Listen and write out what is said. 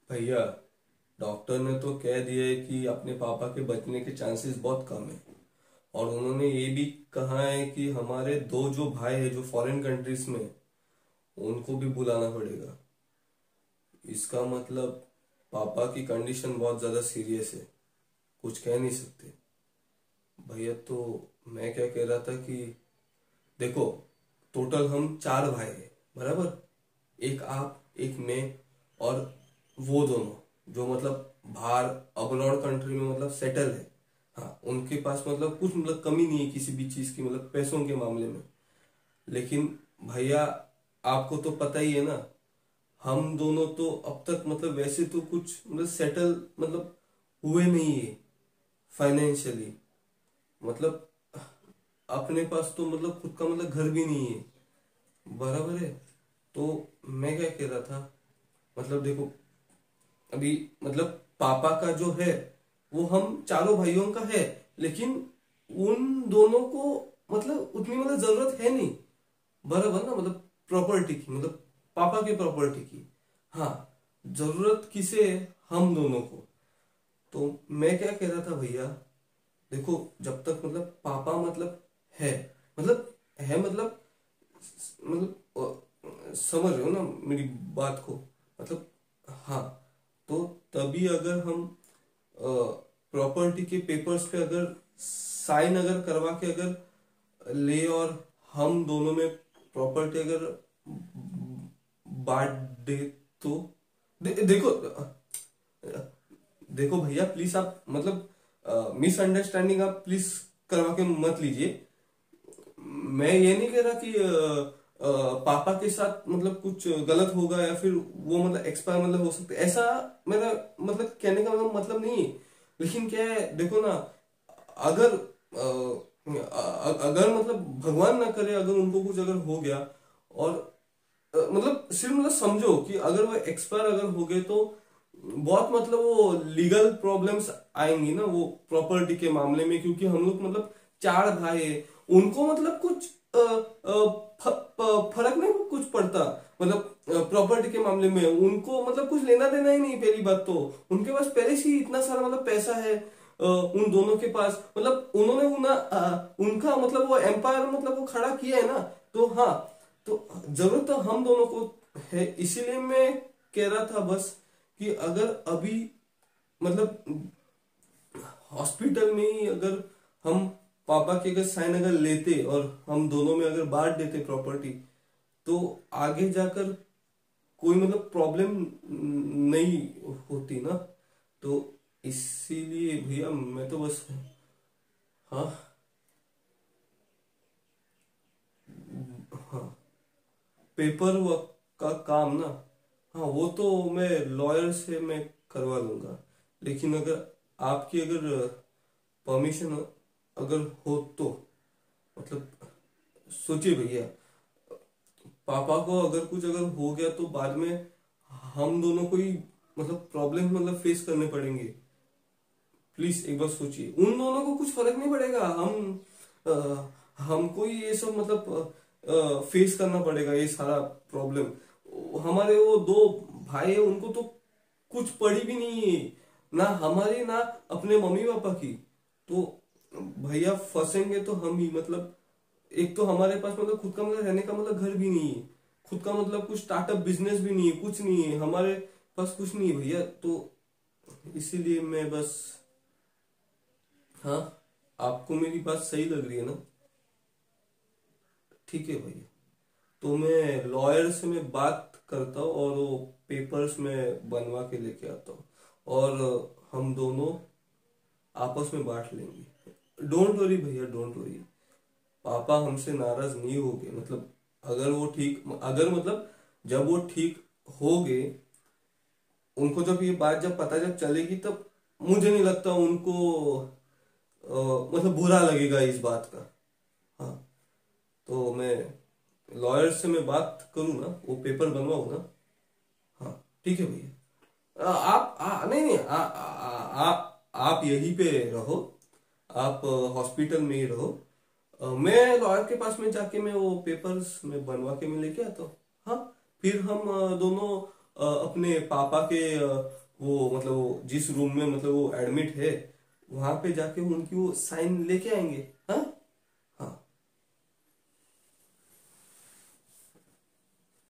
भैया, डॉक्टर ने तो कह दिया है कि अपने पापा के बचने के चांसेस बहुत कम है। और उन्होंने ये भी कहा है कि हमारे दो जो भाई है जो फॉरेन कंट्रीज में, उनको भी बुलाना पड़ेगा। इसका मतलब पापा की कंडीशन बहुत ज्यादा सीरियस है, कुछ कह नहीं सकते। भैया तो मैं क्या कह रहा था कि देखो, टोटल हम चार भाई हैं, बराबर। एक आप, एक मैं, और वो दोनों जो मतलब बाहर अब्रॉड कंट्री में मतलब सेटल है। हाँ, उनके पास मतलब कुछ मतलब कमी नहीं है किसी भी चीज की, मतलब पैसों के मामले में। लेकिन भैया, आपको तो पता ही है ना, हम दोनों तो अब तक मतलब वैसे तो कुछ मतलब सेटल मतलब हुए नहीं है फाइनेंशियली। मतलब अपने पास तो मतलब खुद का मतलब घर भी नहीं है, बराबर है। तो मैं क्या कह रहा था, मतलब देखो, अभी मतलब पापा का जो है वो हम चारों भाइयों का है, लेकिन उन दोनों को मतलब उतनी मतलब जरूरत है नहीं, बराबर ना। मतलब प्रॉपर्टी की, मतलब पापा के प्रॉपर्टी की। हाँ, जरूरत किसे है? हम दोनों को। तो मैं क्या कह रहा था भैया, देखो, जब तक मतलब पापा मतलब है, मतलब है, समझ रहे हो ना मेरी बात को? मतलब हाँ, तो तभी अगर हम प्रॉपर्टी के पेपर्स पे अगर साइन अगर करवा के अगर ले, और हम दोनों में प्रॉपर्टी अगर बांट दे, तो देखो, देखो भैया, प्लीज आप मतलब मिसअंडरस्टैंडिंग आप प्लीज करवा के मत लीजिए। मैं ये नहीं कह रहा कि पापा के साथ मतलब कुछ गलत होगा या फिर वो मतलब एक्सपायर मतलब हो सकते, ऐसा मेरा मतलब कहने का मतलब नहीं है। लेकिन क्या है, देखो ना, अगर अगर मतलब भगवान ना करे, अगर उनको कुछ अगर हो गया, और मतलब सिर्फ मतलब समझो कि अगर वो एक्सपायर अगर हो गए, तो बहुत मतलब वो लीगल प्रॉब्लम्स आएंगी ना वो प्रॉपर्टी के मामले में, क्योंकि हम लोग मतलब चार भाई हैं। उनको मतलब कुछ फर्क नहीं कुछ पड़ता, मतलब प्रॉपर्टी के मामले में उनको मतलब कुछ लेना देना ही नहीं। पहली बात तो उनके पास पहले से ही इतना सारा मतलब पैसा है, उन दोनों के पास, मतलब उन्होंने उनका मतलब वो एम्पायर मतलब वो खड़ा किया है ना। तो हाँ, तो जरूरत तो हम दोनों को है। इसीलिए मैं कह रहा था बस कि अगर अभी मतलब हॉस्पिटल में ही अगर हम पापा के अगर साइन अगर लेते और हम दोनों में अगर बांट देते प्रॉपर्टी, तो आगे जाकर कोई मतलब प्रॉब्लम नहीं होती ना। तो इसीलिए भैया मैं तो बस, हाँ, हाँ, पेपर वर्क का काम ना, हाँ, वो तो मैं लॉयर से मैं करवा लूंगा। लेकिन अगर आपकी अगर परमिशन अगर हो तो, मतलब सोचिए भैया, पापा को अगर कुछ अगर हो गया तो बाद में हम दोनों को ही मतलब प्रॉब्लम मतलब फेस करने पड़ेंगे। प्लीज एक बार सोचिए, उन दोनों को कुछ फर्क नहीं पड़ेगा, हमको ही ये सब मतलब फेस करना पड़ेगा ये सारा प्रॉब्लम। हमारे वो दो भाई है, उनको तो कुछ पड़ी भी नहीं है, ना हमारी ना अपने मम्मी पापा की। तो भैया फंसेंगे तो हम ही, मतलब एक तो हमारे पास मतलब खुद का मतलब रहने का मतलब घर भी नहीं है, खुद का मतलब कुछ स्टार्टअप बिजनेस भी नहीं है, कुछ नहीं है हमारे पास, कुछ नहीं है भैया। तो इसीलिए मैं बस, हाँ, आपको मेरी बात सही लग रही है ना? ठीक है भैया, तो मैं लॉयर से मैं बात करता हूँ और वो पेपर्स में बनवा के लेके आता हूँ, और हम दोनों आपस में बांट लेंगे। डोंट वरी भैया, डोंट वरी। पापा हमसे नाराज नहीं हो गए, मतलब अगर वो ठीक, अगर मतलब जब वो ठीक हो गए, उनको जब ये बात जब पता जब चलेगी, तब मुझे नहीं लगता उनको मतलब बुरा लगेगा इस बात का। हाँ, तो मैं लॉयर से मैं बात करूँ ना, वो पेपर बनवाऊँ ना? हाँ, ठीक है भैया। नहीं नहीं, आप यहीं पे रहो, आप हॉस्पिटल में ही रहो। मैं लॉयर के पास में जाके मैं वो पेपर्स में बनवा के मैं लेके आता हूँ। हाँ, फिर हम दोनों अपने पापा के वो मतलब जिस रूम में मतलब वो एडमिट है, वहां पे जाके उनकी वो साइन लेके आएंगे। हाँ,